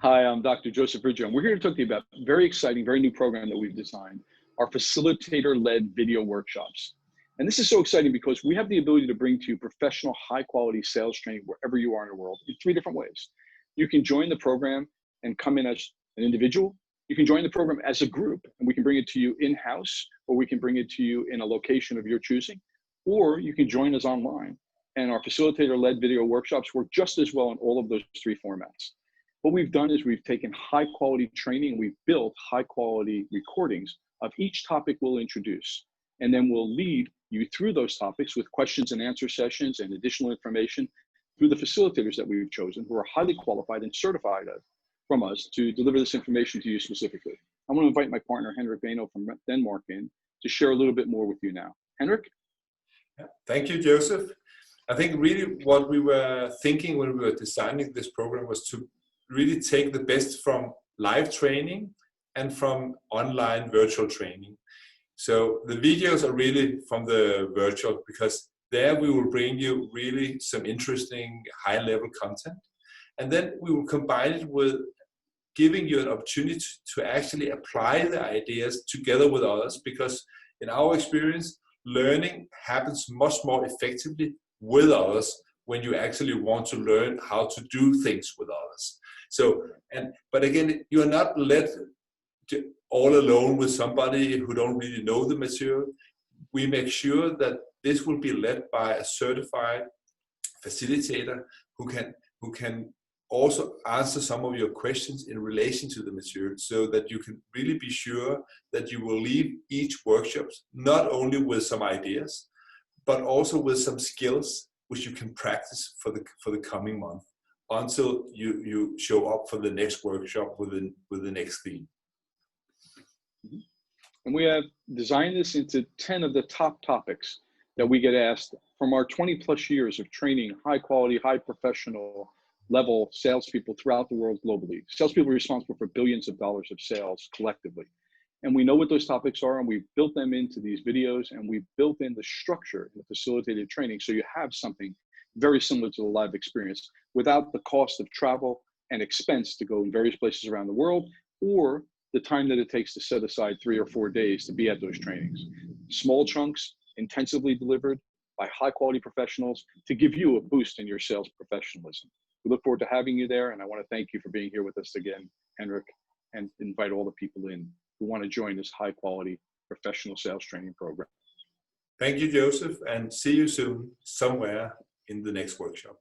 Hi, I'm Dr. Joseph Ridgio, and we're here to talk to you about a very exciting, very new program that we've designed, our facilitator-led video workshops. And this is so exciting because we have the ability to bring to you professional, high-quality sales training wherever you are in the world in 3 different ways. You can join the program and come in as an individual. You can join the program as a group, and we can bring it to you in-house, or we can bring it to you in a location of your choosing, or you can join us online. And our facilitator-led video workshops work just as well in all of those 3 formats. What we've done is we've taken high quality training, we've built high quality recordings of each topic we'll introduce. And then we'll lead you through those topics with questions and answer sessions and additional information through the facilitators that we've chosen, who are highly qualified and certified from us to deliver this information to you specifically. I want to invite my partner, Henrik Bano from Denmark, in to share a little bit more with you now. Henrik? Thank you, Joseph. I think really what we were thinking when we were designing this program was to really take the best from live training and from online virtual training. So the videos are really from the virtual, because there we will bring you really some interesting high-level content. And then we will combine it with giving you an opportunity to actually apply the ideas together with others, because in our experience, learning happens much more effectively with others when you actually want to learn how to do things with others. So, but again, you are not led all alone with somebody who don't really know the material. We make sure that this will be led by a certified facilitator who can also answer some of your questions in relation to the material, so that you can really be sure that you will leave each workshop not only with some ideas, but also with some skills which you can practice for the coming month, until you show up for the next workshop with the next theme. And we have designed this into 10 of the top topics that we get asked from our 20 plus years of training high quality, high professional level salespeople throughout the world globally. Salespeople are responsible for billions of dollars of sales collectively. And we know what those topics are, and we've built them into these videos, and we've built in the structure, the facilitated training, so you have something very similar to the live experience without the cost of travel and expense to go in various places around the world, or the time that it takes to set aside 3 or 4 days to be at those trainings. Small chunks, intensively delivered by high quality professionals to give you a boost in your sales professionalism. We look forward to having you there, and I want to thank you for being here with us again, Henrik, and invite all the people in who want to join this high quality professional sales training program. Thank you, Joseph, and see you soon somewhere in the next workshop.